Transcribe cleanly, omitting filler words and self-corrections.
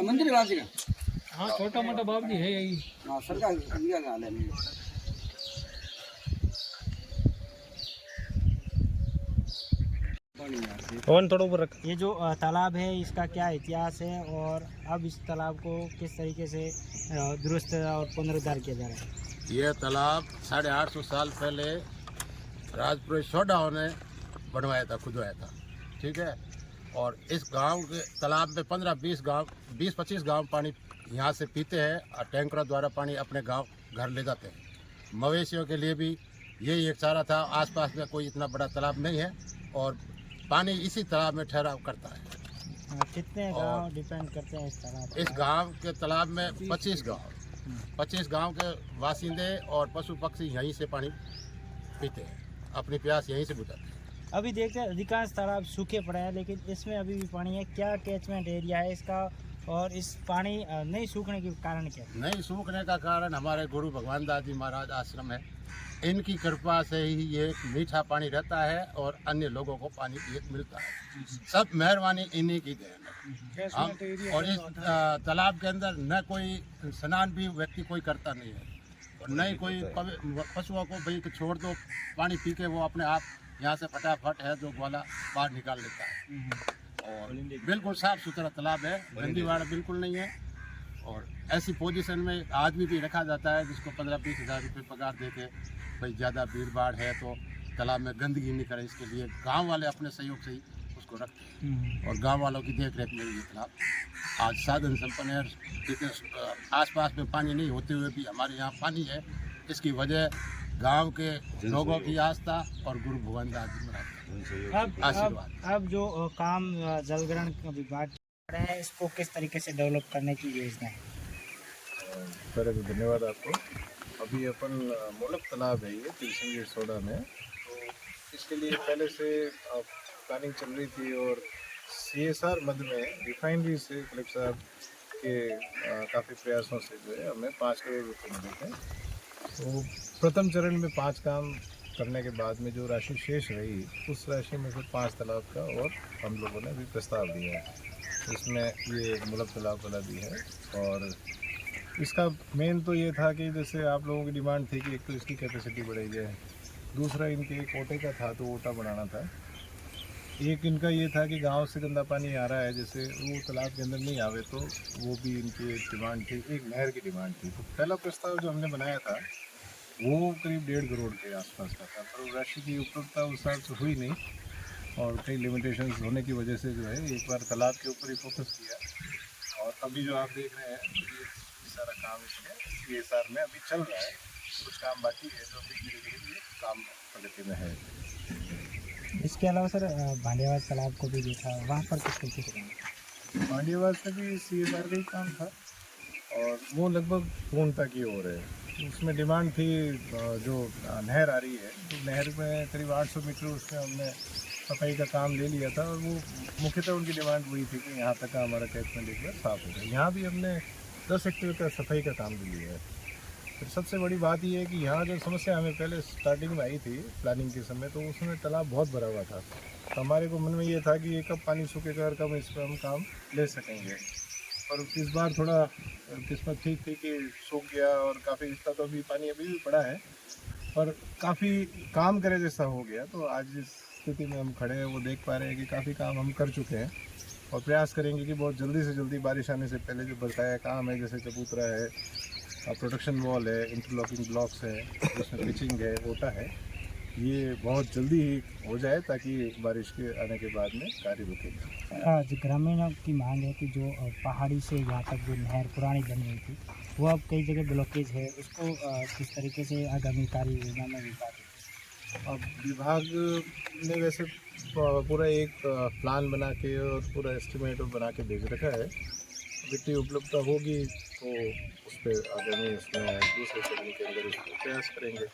मंदिर वासी का हाँ छोटा मोटा बाप जी है यही। हाँ सरकार इंडिया का हाल है। थोड़ा ऊपर रख। ये जो तालाब है इसका क्या इतिहास है और अब इस तालाब को किस तरीके से दुरुस्त और पुनरुद्धार किया जा रहा है? यह तालाब 850 साल पहले राजपुरोहित सोडाओं ने बनवाया था, खुदवाया था, ठीक है। और इस गांव के तालाब में 20-25 गांव पानी यहाँ से पीते हैं और टैंकरों द्वारा पानी अपने गांव घर ले जाते हैं। मवेशियों के लिए भी यही एक चारा था। आसपास में कोई इतना बड़ा तालाब नहीं है और पानी इसी तालाब में ठहराव करता है। कितने गांव डिपेंड करते हैं इस तालाब पर? इस गांव के तालाब में 25 गांव के बासिंदे और पशु पक्षी यहीं से पानी पीते हैं, अपनी प्यास यहीं से बुझाते हैं। अभी देखते हैं अधिकांश तालाब सूखे पड़े हैं, लेकिन इसमें अभी भी पानी है। क्या कैचमेंट एरिया है इसका और इस पानी नहीं सूखने के कारण क्या है? नहीं सूखने का कारण हमारे गुरु भगवान दास जी महाराज आश्रम है। इनकी कृपा से ही ये मीठा पानी रहता है और अन्य लोगों को पानी मिलता है। सब मेहरबानी इन्हीं की देन है। और इस तालाब के अंदर न कोई स्नान भी व्यक्ति कोई करता नहीं है और न ही कोई पशुओं को भाई छोड़ दो पानी पी के वो अपने आप यहाँ से फटाफट है जो ग्वाला बाहर निकाल लेता है। और बिल्कुल साफ सुथरा तालाब है, गंदीवाड़ा बिल्कुल नहीं है। और ऐसी पोजीशन में आदमी भी रखा जाता है जिसको 15-20 हज़ार रुपये पगार देके भाई ज़्यादा भीड़ भाड़ है तो तालाब में गंदगी नहीं करे, इसके लिए गांव वाले अपने सहयोग से ही उसको रखते हैं और गांव वालों की देख रेख में ये तालाब आज साधन संपन्न है। आसपास में पानी नहीं होते हुए भी हमारे यहाँ पानी है। इसकी वजह गांव के लोगों की आस्था और गुरु भगवान दास जी महाराज आशीर्वाद। अब जो काम जलग्रहण विभाग कर रहे हैं इसको किस तरीके से डेवलप करने की योजना है? पहले तो धन्यवाद आपको। अभी अपन मोलक तालाब है ये तिलसिंग सोडा में, तो इसके लिए पहले से प्लानिंग चल रही थी और CSR मध्य में रिफाइनरी से कलेक्टर साहब के काफ़ी प्रयासों से जो है हमें 5 करोड़ रुपये मिले थे। तो प्रथम चरण में 5 काम करने के बाद में जो राशि शेष रही उस राशि में से 5 तालाब का और हम लोगों ने अभी प्रस्ताव दिया है। इसमें ये मोलक तालाब वाला भी है और इसका मेन तो ये था कि जैसे आप लोगों की डिमांड थी कि एक तो इसकी कैपेसिटी बढ़ाई जाए, दूसरा इनके एक ओटे का था तो ओटा बढ़ाना था, एक इनका ये था कि गांव से गंदा पानी आ रहा है जैसे वो तालाब के अंदर नहीं आवे तो वो भी इनकी एक डिमांड थी, एक नहर की डिमांड थी। तो पहला प्रस्ताव जो हमने बनाया था वो करीब 1.5 करोड़ के आसपास का था, पर राशि की उपलब्धता उस हिसाब से हुई नहीं और कई लिमिटेशंस होने की वजह से जो है एक बार तालाब के ऊपर ही फोकस किया। और अभी जो आप देख रहे हैं ये सारा काम इसमें CSR में अभी चल रहा है, कुछ काम बाकी है जो अभी धीरे धीरे ये काम प्रगति में है। इसके अलावा सर भांडेवास तालाब को भी देखा, वहाँ पर किस तरीके से काम? भांडेवास में भी CSR का ही काम था और वो लगभग पूर्णता की ओर है। उसमें डिमांड थी जो नहर आ रही है, तो नहर में करीब 800 मीटर उसमें हमने सफाई का काम ले लिया था और वो मुख्यतः उनकी डिमांड वही थी कि यहाँ तक का हमारा कैचमेंट एक बार साफ हो जाए। यहाँ भी हमने 10 हेक्टेयर का सफाई का काम भी लिया है। फिर सबसे बड़ी बात ये है कि यहाँ जो समस्या हमें पहले स्टार्टिंग में आई थी प्लानिंग के समय, तो उसमें तालाब बहुत भरा हुआ था। तो हमारे को मन में ये था कि ये कब पानी सूखेगा और कब इस पर हम काम ले सकेंगे। और इस बार थोड़ा किस्मत ठीक थी कि सूख गया और काफ़ी इसका तो अभी पानी अभी भी पड़ा है और काफ़ी काम करे जैसा हो गया। तो आज जिस स्थिति में हम खड़े हैं वो देख पा रहे हैं कि काफ़ी काम हम कर चुके हैं और प्रयास करेंगे कि बहुत जल्दी से जल्दी बारिश आने से पहले जो बकाया काम है जैसे चबूतरा है, प्रोटेक्शन वॉल है, इंटरलॉकिंग ब्लॉक्स है, जिसमें पिचिंग है, ओटा है, ये बहुत जल्दी ही हो जाए ताकि बारिश के आने के बाद में कार्य रुकेगा। जो ग्रामीणों की मांग है कि जो पहाड़ी से यहाँ तक जो नहर पुरानी बन गई थी वो अब कई जगह ब्लॉकेज है, उसको किस तरीके से आगामी कार्य योजना में अब विभाग ने वैसे पूरा एक प्लान बना के और पूरा एस्टिमेट बना के भेज रखा है। वित्तीय उपलब्धता होगी तो उस पर आगामी इसमें दूसरे चरण के अंदर इसको प्रयास करेंगे।